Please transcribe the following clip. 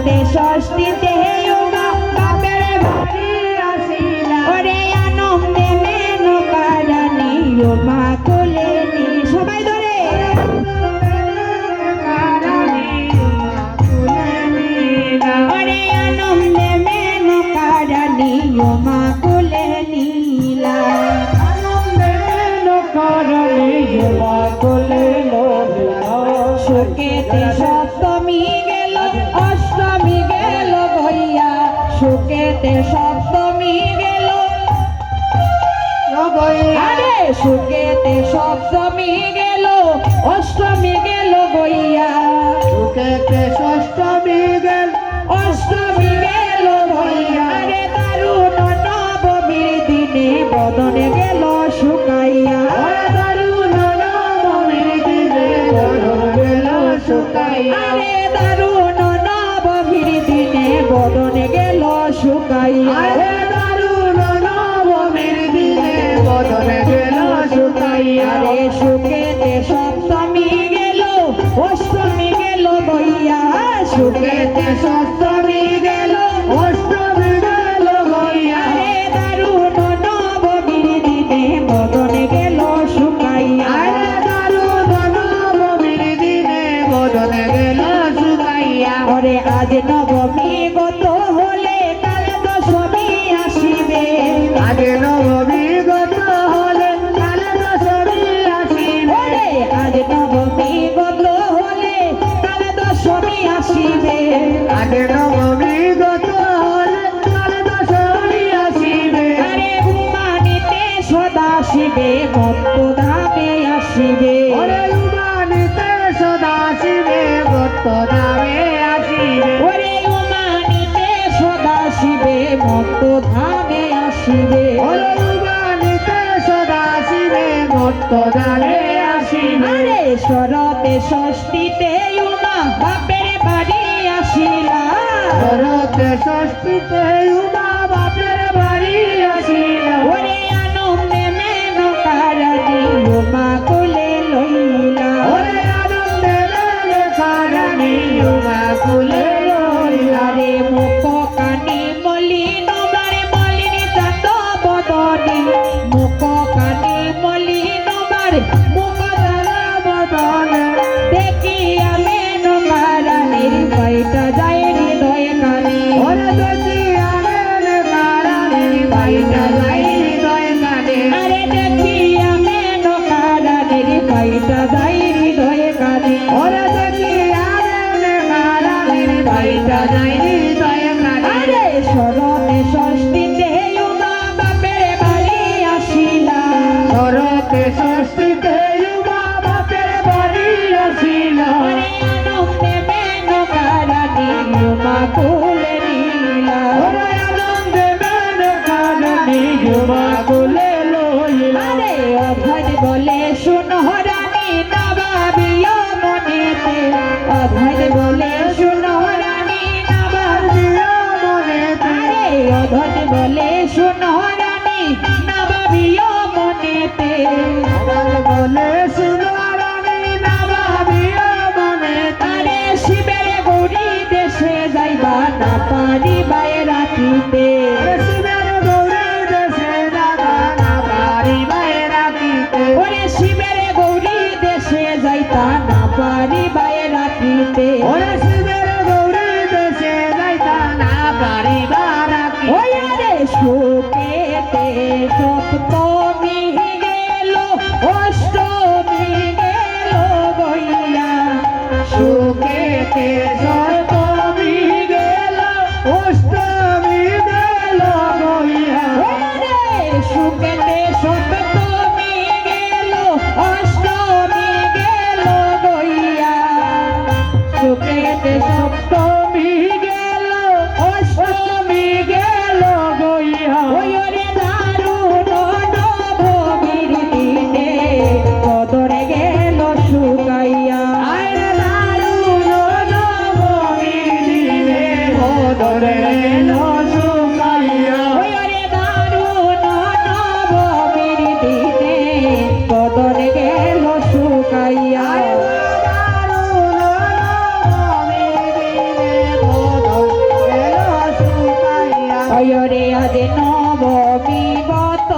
শরতে ষষ্ঠীতে উমা বাপের বাড়ি আসিলা ওরে আনন্দে মেনকা রানী উমা কোলে নি সবাই ধরে ওরে আনন্দে মেনকা রানী উমা কোলে নীলা সুখেতে সপ্তমী গেল অষ্টমী গেল ভইয়া সুখেতে সপ্তমী গেল আরে সুখেতে সপ্তমী গেল অষ্টমী গেল ভইয়া সুখেতে ষষ্ঠমী গেল অষ্টমী গেল ভইয়া রে দারুণ নবমীর দিনে বদনে গেল শুকাইয়া আরে দারুণ নবমীর দিনে বদনে গেল শুকাইয়া আরে সুখেতে সপ্তমী গেল অষ্টমী গেল ভইয়া সুখেতে সপ্তমী গেল অষ্টমী গেল ভইয়া আরে দারুণ নবমীর দিনে বদনে গেল শুকাইয়া ওরে আজ নবমী গত হলে কাল দশমী আসিবে আগে নবমী গত হলে কালে দশমী আসিবে ওরে আজ নবমী গত হলে কাল দশমী আসিবে আগে নবমী গত হলে কালে দশমী আসিবে আরে উমানিতে সদা শিবে মত্ত ধামে আসিবে ওরে উমানিতে সদা শিবে গত নামে আসিবে ওরে উমানিতে সদা শিবে মত্ত ধামে আসিবে ওরে উমানিতে সদা শিবে গত নামে আসিবে আরে শরতে ষষ্ঠীতে উমা বাপের বাড়ি আসিলা শরতে ষষ্ঠীতে উমা বাপের বাড়ি আসিল ওরে আনন্দে মেনকা রানী উমা কোলে লইলা ওরে আনন্দে কারণী উমা কুলে লইলা আরে মুখ কানি মলিন বারে মলিনী চাঁদ বদনি মুখ কানি মলিন বারে মুখ দ্বারা বদনে দেখিয়া মেনকা রানীর পাইটা যায় হৃদয় কানে ওরে দেখি আমের কারণী বাইটা যাই হৃদয় কানে আরে দেখিয়া মেনকা রানীর পাইটা যায় হৃদয় কানে ওরে দেখি আমের কারণী বাইটা যাই হৃদয় কানে আরে শরতে ষষ্ঠীতে উমা বাপের বাড়ি আসিলা শরতে ষষ্ঠীতে উমা বাপের বাড়ি আসিল ওরে আনন্দে মেনকা রানী উমা কোলে নীলা ওরে আনন্দে মেন কারণী উমা কুলে লইলা আরে অধন বলে শুনো রানী না ভাবিও মনেতে অধন বলে শুনো রানী না ভাবিও আরে অধন বলে শুনো রানী না ভাবিও মনেতে আমার বলে শুনো রানী না ভাবিও মনে আরে শিবের গৌরী দেশে যাইবা না পারিবায় রাখিতে শিবের গৌরী দেশে যাবা না বাড়ি বাইরা কিতে ওরে শিবের গৌরী দেশে যাইতা না পারিবায় রাখিতে ওরে শিবের গৌরী দেশে যাইতা না বাড়ি বাড়া ওই রে সুখেতে সপ্তমী গেল অষ্টমী গেল গইয়া সুখেতে সপ্তমী গেল অষ্টমী গেল গইয়া ওই রে সুখেতে সপ্তমী গেল অষ্টমী গেল গইয়া সুখেতে সপ্তমী গেল অষ্টমী গেল গইয়া ওই রে দারুণ নবমীর দিনে বদনে গেল শুকাইয়া আরে দারুণ নবমী দিনে বদনে এলো শুকাইয়া ওই রে দারুণ নবমীর দিনে বদনে গেল শুকাইয়া দারুণ নবমী দিনে বদনে বিগত